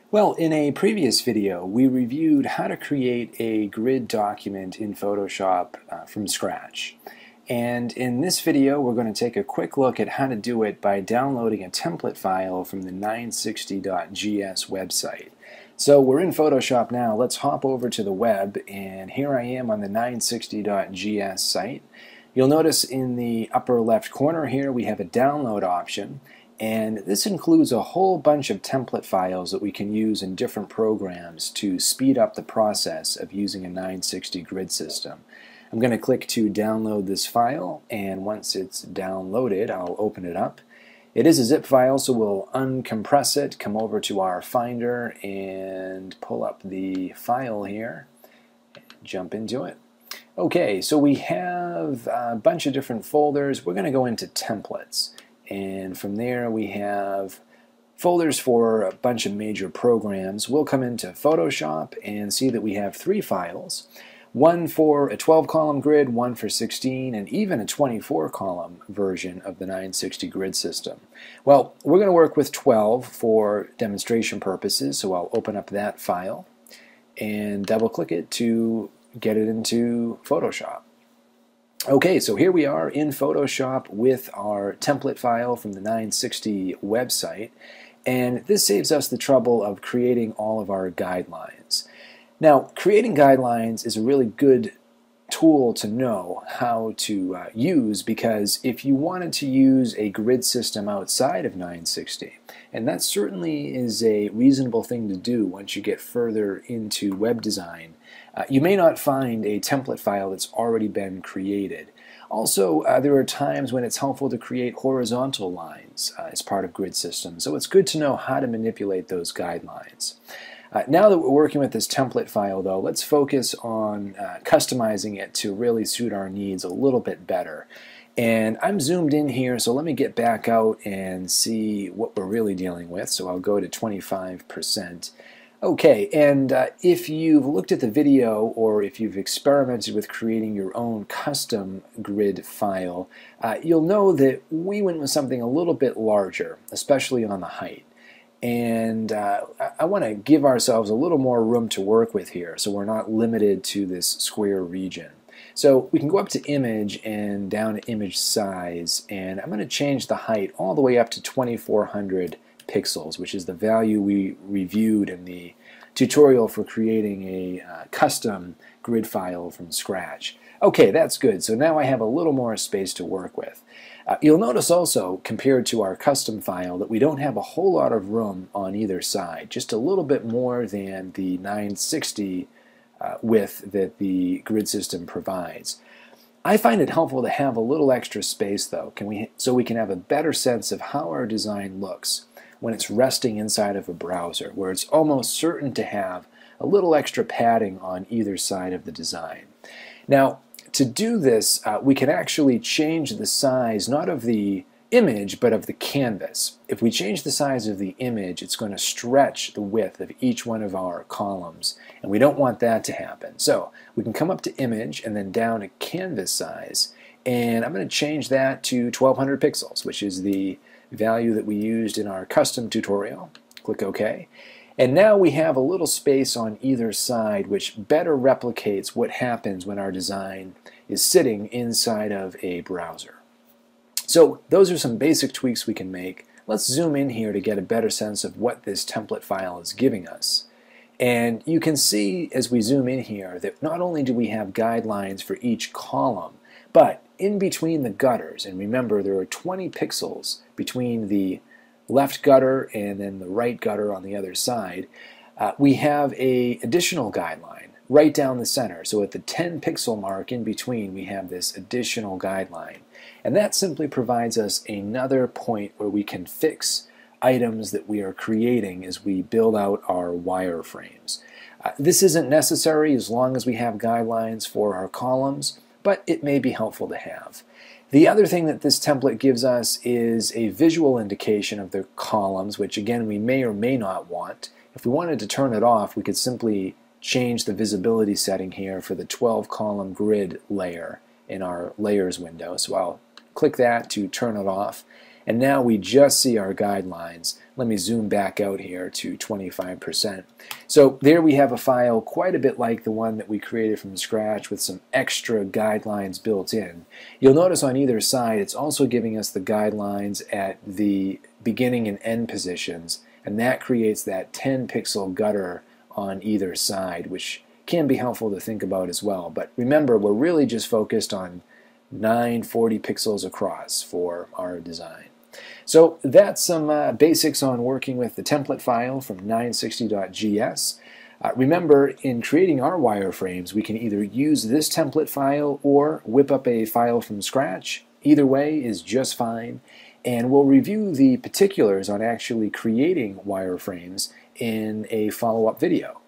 Well, in a previous video, we reviewed how to create a grid document in Photoshop from scratch. And in this video, we're going to take a quick look at how to do it by downloading a template file from the 960.gs website. So we're in Photoshop now. Let's hop over to the web, and here I am on the 960.gs site. You'll notice in the upper left corner here we have a download option. And this includes a whole bunch of template files that we can use in different programs to speed up the process of using a 960 grid system. I'm going to click to download this file, and once it's downloaded, I'll open it up. It is a zip file, so we'll uncompress it, come over to our Finder, and pull up the file here, jump into it. Okay, so we have a bunch of different folders. We're going to go into templates. And from there we have folders for a bunch of major programs. We'll come into Photoshop and see that we have 3 files. One for a 12-column grid, one for 16, and even a 24-column version of the 960 grid system. Well, we're going to work with 12 for demonstration purposes, so I'll open up that file and double-click it to get it into Photoshop. Okay, so here we are in Photoshop with our template file from the 960 website, and this saves us the trouble of creating all of our guidelines. Now, creating guidelines is a really good tool to know how to use, because if you wanted to use a grid system outside of 960, and that certainly is a reasonable thing to do once you get further into web design, you may not find a template file that's already been created. Also, there are times when it's helpful to create horizontal lines as part of grid systems, so it's good to know how to manipulate those guidelines. Now that we're working with this template file, though, let's focus on customizing it to really suit our needs a little bit better. And I'm zoomed in here, so let me get back out and see what we're really dealing with. So I'll go to 25%. Okay, and if you've looked at the video or if you've experimented with creating your own custom grid file, you'll know that we went with something a little bit larger, especially on the height. And I want to give ourselves a little more room to work with here, so we're not limited to this square region. So we can go up to image and down to image size, and I'm going to change the height all the way up to 2400 pixels, which is the value we reviewed in the tutorial for creating a custom grid file from scratch. Okay, that's good. So now I have a little more space to work with. You'll notice also, compared to our custom file, that we don't have a whole lot of room on either side, just a little bit more than the 960 width that the grid system provides. I find it helpful to have a little extra space, though, so we can have a better sense of how our design looks when it's resting inside of a browser, where it's almost certain to have a little extra padding on either side of the design. Now, to do this, we can actually change the size, not of the image, but of the canvas. If we change the size of the image, it's going to stretch the width of each one of our columns, and we don't want that to happen. So we can come up to image and then down to canvas size, and I'm going to change that to 1200 pixels, which is the value that we used in our custom tutorial. Click OK. And now we have a little space on either side, which better replicates what happens when our design is sitting inside of a browser. So those are some basic tweaks we can make. Let's zoom in here to get a better sense of what this template file is giving us. And you can see as we zoom in here that not only do we have guidelines for each column, but in between the gutters, and remember there are 20 pixels between the left gutter and then the right gutter on the other side, we have an additional guideline right down the center. So at the 10 pixel mark in between, we have this additional guideline. And that simply provides us another point where we can fix items that we are creating as we build out our wireframes. This isn't necessary as long as we have guidelines for our columns, but it may be helpful to have. The other thing that this template gives us is a visual indication of the columns, which again we may or may not want. If we wanted to turn it off, we could simply change the visibility setting here for the 12-column grid layer in our layers window. So I'll click that to turn it off. And now we just see our guidelines. Let me zoom back out here to 25%. So there we have a file quite a bit like the one that we created from scratch with some extra guidelines built in. You'll notice on either side it's also giving us the guidelines at the beginning and end positions, and that creates that 10 pixel gutter on either side, which can be helpful to think about as well. But remember, we're really just focused on 940 pixels across for our design. So that's some basics on working with the template file from 960.gs. Remember, in creating our wireframes, we can either use this template file or whip up a file from scratch. Either way is just fine. And we'll review the particulars on actually creating wireframes in a follow-up video.